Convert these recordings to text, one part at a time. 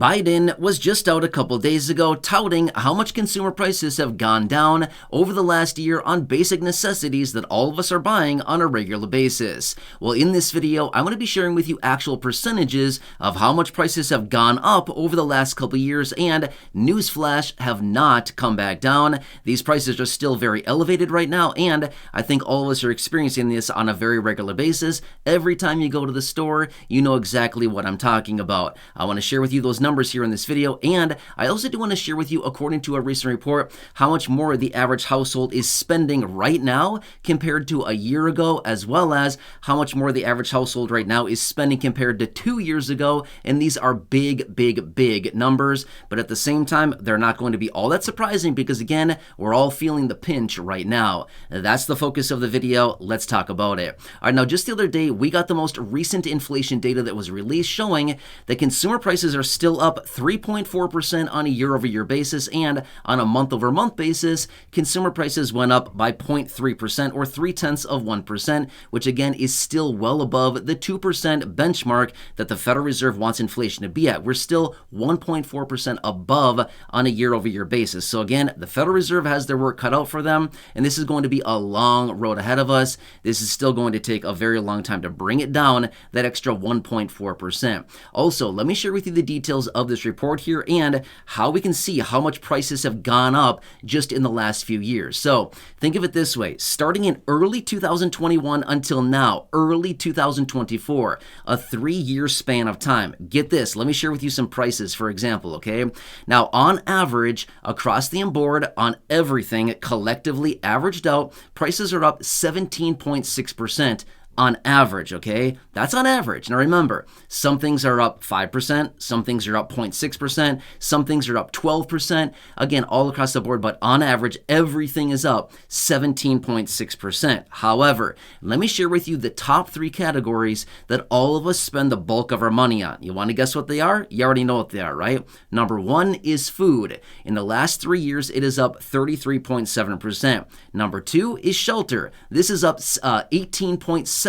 Biden was just out a couple days ago touting how much consumer prices have gone down over the last year on basic necessities that all of us are buying on a regular basis. Well, in this video, I'm going to be sharing with you actual percentages of how much prices have gone up over the last couple years, and newsflash, have not come back down. These prices are still very elevated right now, and I think all of us are experiencing this on a very regular basis. Every time you go to the store, you know exactly what I'm talking about. I want to share with you those numbers here in this video, and I also do want to share with you, according to a recent report, how much more the average household is spending right now compared to a year ago, as well as how much more the average household right now is spending compared to 2 years ago. And these are big numbers, but at the same time, they're not going to be all that surprising because, again, we're all feeling the pinch right now. That's the focus of the video. Let's talk about it. All right, now, just the other day, we got the most recent inflation data that was released showing that consumer prices are still up 3.4% on a year-over-year basis, and on a month-over-month basis, consumer prices went up by 0.3% or 0.3%, which again is still well above the 2% benchmark that the Federal Reserve wants inflation to be at. We're still 1.4% above on a year-over-year basis. So again, the Federal Reserve has their work cut out for them, and this is going to be a long road ahead of us. This is still going to take a very long time to bring it down, that extra 1.4%. Also, let me share with you the details of this report here and how we can see how much prices have gone up just in the last few years. So think of it this way: starting in early 2021 until now, early 2024, a 3-year span of time. Get this, let me share with you some prices, for example, okay? Now, on average, across the board, on everything collectively averaged out, prices are up 17.6%. On average, okay? That's on average. Now remember, some things are up 5%, some things are up 0.6%, some things are up 12%, again, all across the board, but on average, everything is up 17.6%. However, let me share with you the top 3 categories that all of us spend the bulk of our money on. You want to guess what they are? You already know what they are, right? Number 1 is food. In the last 3 years, it is up 33.7%. Number 2 is shelter. This is up 18.7%,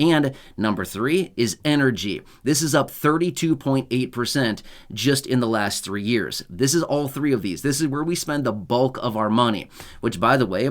and number 3 is energy. This is up 32.8% just in the last 3 years. This is all 3 of these. This is where we spend the bulk of our money, which, by the way,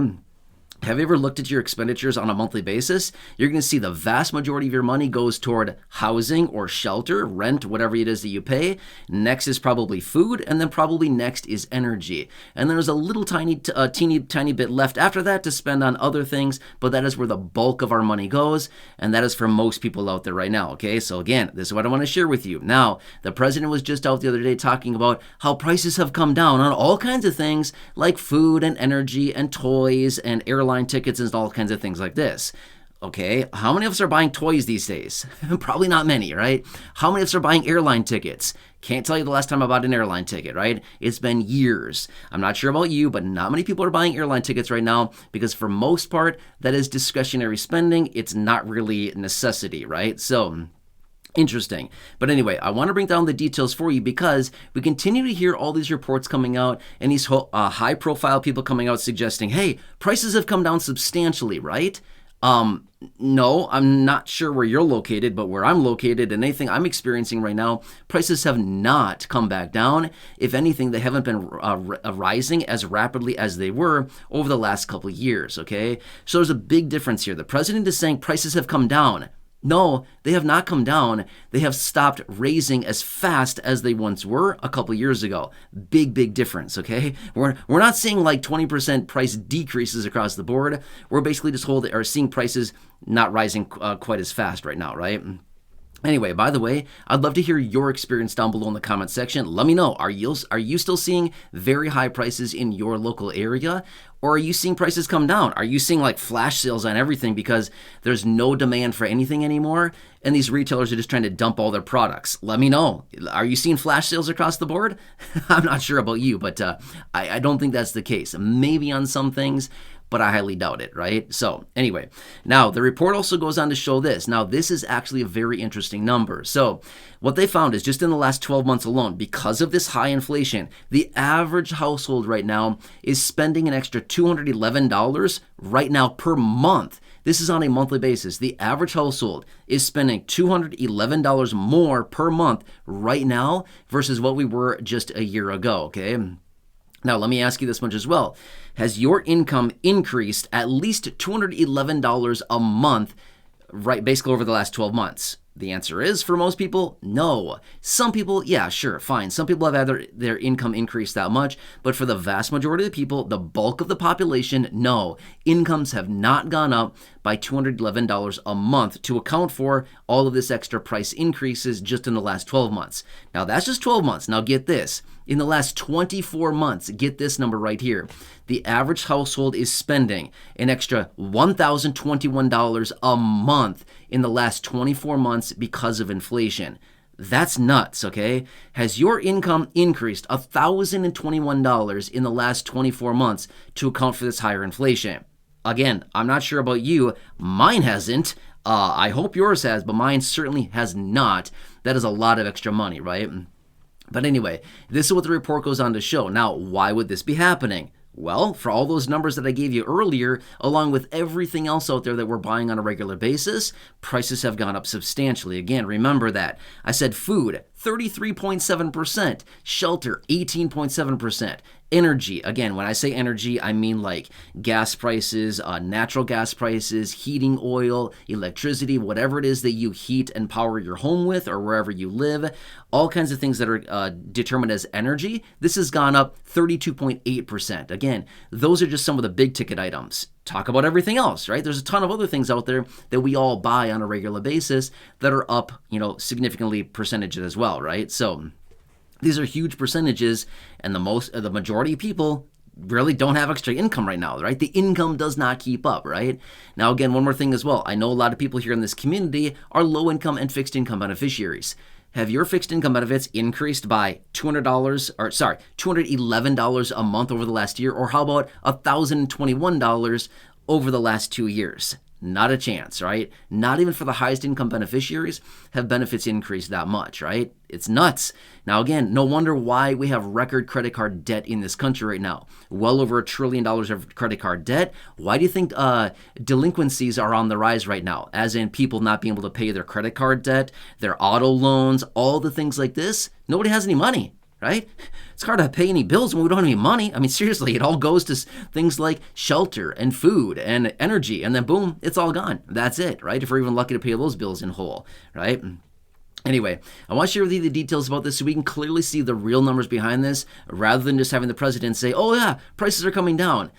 have you ever looked at your expenditures on a monthly basis? You're going to see the vast majority of your money goes toward housing or shelter, rent, whatever it is that you pay. Next is probably food, and then probably next is energy. And then there's a little teeny bit left after that to spend on other things, but that is where the bulk of our money goes, and that is for most people out there right now, okay? So again, this is what I want to share with you. Now, the president was just out the other day talking about how prices have come down on all kinds of things like food and energy and toys and airline tickets and all kinds of things like this. Okay, how many of us are buying toys these days? Probably not many, right? How many of us are buying airline tickets? Can't tell you the last time I bought an airline ticket, right? It's been years. I'm not sure about you, but not many people are buying airline tickets right now because for most part, that is discretionary spending. It's not really a necessity, right? So interesting. But anyway, I want to bring down the details for you because we continue to hear all these reports coming out and these high-profile people coming out suggesting, hey, prices have come down substantially, right? No, I'm not sure where you're located, but where I'm located and anything I'm experiencing right now, prices have not come back down. If anything, they haven't been rising as rapidly as they were over the last couple of years, okay? So there's a big difference here. The president is saying prices have come down. No, they have not come down. They have stopped raising as fast as they once were a couple years ago. Big difference, okay? We're not seeing like 20% price decreases across the board. We're basically just seeing prices not rising quite as fast right now, right? Anyway, by the way, I'd love to hear your experience down below in the comment section. Let me know, are you still seeing very high prices in your local area? Or are you seeing prices come down? Are you seeing like flash sales on everything because there's no demand for anything anymore and these retailers are just trying to dump all their products? Let me know. Are you seeing flash sales across the board? I'm not sure about you, but I don't think that's the case. Maybe on some things, but I highly doubt it, right? So anyway, now the report also goes on to show this. Now this is actually a very interesting number. So what they found is just in the last 12 months alone, because of this high inflation, the average household right now is spending an extra $211 right now per month This is on a monthly basis. The average household is spending $211 more per month right now versus what we were just a year ago, okay? Now, let me ask you this much as well. Has your income increased at least $211 a month, right, basically over the last 12 months? The answer is, for most people, no. Some people, yeah, sure, fine. Some people have had their income increase that much, but for the vast majority of the people, the bulk of the population, no. Incomes have not gone up by $211 a month to account for all of this extra price increases just in the last 12 months. Now, that's just 12 months. Now, get this. In the last 24 months, get this number right here. The average household is spending an extra $1,021 a month in the last 24 months because of inflation. That's nuts, okay? Has your income increased $1,021 in the last 24 months to account for this higher inflation? Again, I'm not sure about you. Mine hasn't. I hope yours has, but mine certainly has not. That is a lot of extra money, right? But anyway, this is what the report goes on to show. Now, why would this be happening? Well, for all those numbers that I gave you earlier, along with everything else out there that we're buying on a regular basis, prices have gone up substantially. Again, remember that. I said food, 33.7%, shelter, 18.7%, energy. Again, when I say energy, I mean like gas prices, natural gas prices, heating oil, electricity, whatever it is that you heat and power your home with or wherever you live, all kinds of things that are determined as energy. This has gone up 32.8%. Again, those are just some of the big ticket items. Talk about everything else, right? There's a ton of other things out there that we all buy on a regular basis that are up, significantly percentages as well, right? So these are huge percentages, and the majority of people really don't have extra income right now, right? The income does not keep up, right? Now, again, one more thing as well. I know a lot of people here in this community are low income and fixed income beneficiaries. Have your fixed income benefits increased by $211 a month over the last year? Or how about $1,021 over the last 2 years? Not a chance, right? Not even for the highest income beneficiaries have benefits increased that much, right? It's nuts. Now, again, no wonder why we have record credit card debt in this country right now. Well over $1 trillion of credit card debt. Why do you think delinquencies are on the rise right now? As in people not being able to pay their credit card debt, their auto loans, all the things like this. Nobody has any money, right? It's hard to pay any bills when we don't have any money. I mean, seriously, it all goes to things like shelter and food and energy, and then boom, it's all gone. That's it, right? If we're even lucky to pay those bills in whole, right? Anyway, I want to share with you the details about this so we can clearly see the real numbers behind this rather than just having the president say, oh yeah, prices are coming down.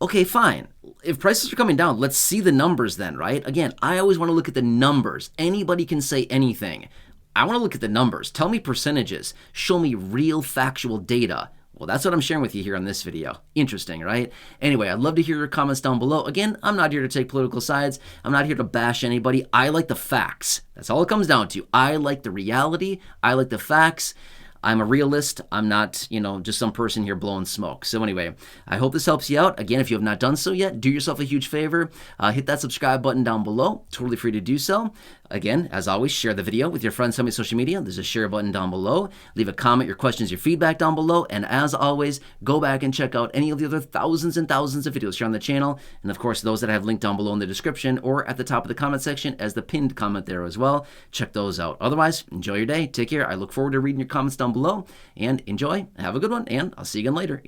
Okay, fine. If prices are coming down, let's see the numbers then, right? Again, I always want to look at the numbers. Anybody can say anything. I want to look at the numbers. Tell me percentages. Show me real factual data. Well, that's what I'm sharing with you here on this video. Interesting, right? Anyway, I'd love to hear your comments down below. Again, I'm not here to take political sides. I'm not here to bash anybody. I like the facts. That's all it comes down to. I like the reality. I like the facts. I'm a realist. I'm not, just some person here blowing smoke. So anyway, I hope this helps you out. Again, if you have not done so yet, do yourself a huge favor. Hit that subscribe button down below. Totally free to do so. Again, as always, share the video with your friends on social media. There's a share button down below. Leave a comment, your questions, your feedback down below. And as always, go back and check out any of the other thousands and thousands of videos here on the channel. And of course, those that I have linked down below in the description or at the top of the comment section as the pinned comment there as well. Check those out. Otherwise, enjoy your day. Take care. I look forward to reading your comments down below. And enjoy. Have a good one. And I'll see you again later.